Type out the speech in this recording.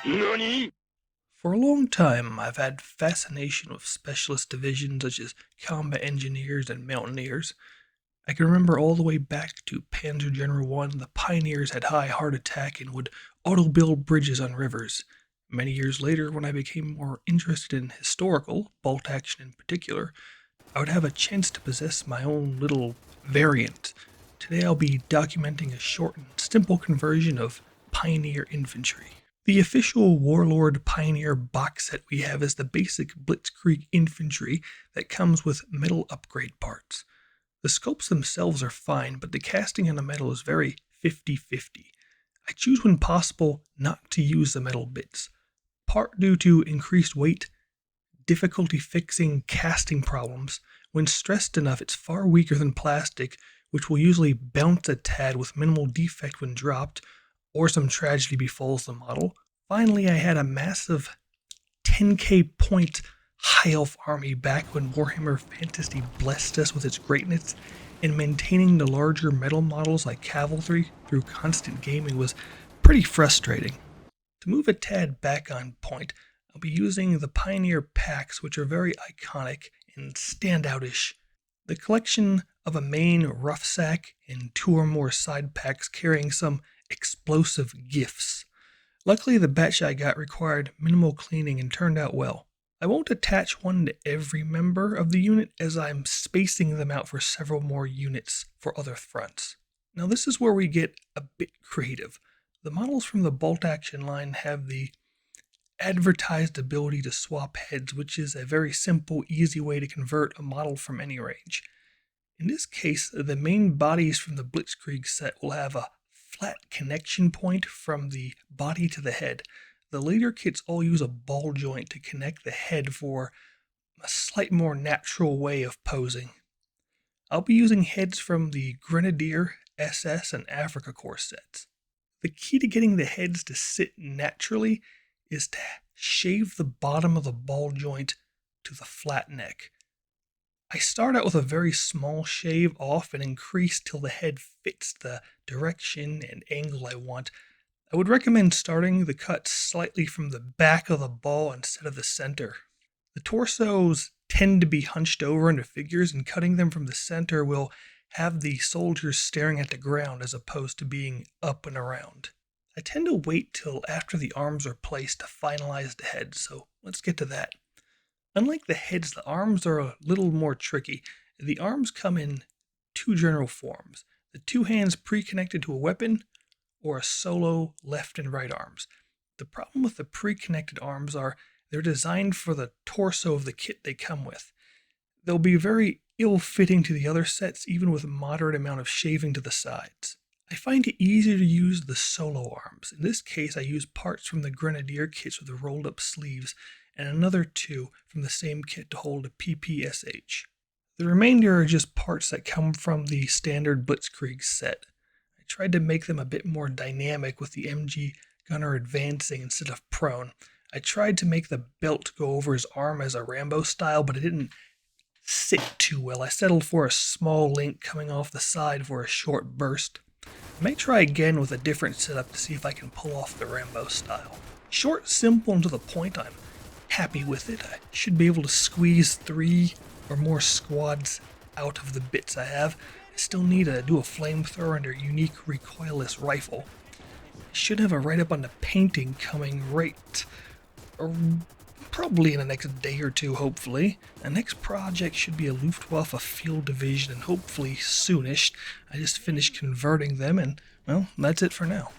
NANI?! For a long time, I've had fascination with specialist divisions such as combat engineers and mountaineers. I can remember all the way back to Panzer General 1, the pioneers had high heart attack and would auto-build bridges on rivers. Many years later, when I became more interested in historical, bolt action in particular, I would have a chance to possess my own little variant. Today I'll be documenting a short and simple conversion of Pioneer Infantry. The official Warlord Pioneer box set we have is the basic Blitzkrieg Infantry that comes with metal upgrade parts. The sculpts themselves are fine, but the casting on the metal is very 50-50. I choose when possible not to use the metal bits, part due to increased weight, difficulty fixing casting problems. When stressed enough, it's far weaker than plastic, which will usually bounce a tad with minimal defect when dropped, or some tragedy befalls the model. Finally, I had a massive 10k point high elf army back when Warhammer Fantasy blessed us with its greatness, and maintaining the larger metal models like cavalry through constant gaming was pretty frustrating. To move a tad back on point, I'll be using the Pioneer packs, which are very iconic and standoutish. The collection of a main rough sack and 2 or more side packs carrying some explosive gifts. Luckily, the batch I got required minimal cleaning and turned out well. I won't attach one to every member of the unit as I'm spacing them out for several more units for other fronts. Now this is where we get a bit creative. The models from the bolt action line have the advertised ability to swap heads, which is a very simple, easy way to convert a model from any range. In this case, the main bodies from the Blitzkrieg set will have a flat connection point from the body to the head. The later kits all use a ball joint to connect the head for a slight more natural way of posing. I'll be using heads from the Grenadier, SS, and Africa Corps sets. The key to getting the heads to sit naturally is to shave the bottom of the ball joint to the flat neck. I start out with a very small shave off and increase till the head fits the direction and angle I want. I would recommend starting the cut slightly from the back of the ball instead of the center. The torsos tend to be hunched over into figures, and cutting them from the center will have the soldiers staring at the ground as opposed to being up and around. I tend to wait till after the arms are placed to finalize the head, so let's get to that. Unlike the heads, the arms are a little more tricky. The arms come in 2 general forms: the 2 hands pre-connected to a weapon, or a solo left and right arms. The problem with the pre-connected arms are they're designed for the torso of the kit they come with. They'll be very ill-fitting to the other sets, even with a moderate amount of shaving to the sides. I find it easier to use the solo arms. In this case, I use parts from the Grenadier kits with the rolled up sleeves, and another 2 from the same kit to hold a PPSH. The remainder are just parts that come from the standard Blitzkrieg set. I tried to make them a bit more dynamic with the MG gunner advancing instead of prone. I tried to make the belt go over his arm as a Rambo style, but it didn't sit too well. I settled for a small link coming off the side for a short burst. I may try again with a different setup to see if I can pull off the Rambo style. Short, simple, and to the point, I'm happy with it. I should be able to squeeze 3 or more squads out of the bits I have. I still need to do a flamethrower and a unique recoilless rifle. I should have a write-up on the painting coming probably in the next day or 2, hopefully. The next project should be a Luftwaffe field division, and hopefully soonish. I just finished converting them, and well, that's it for now.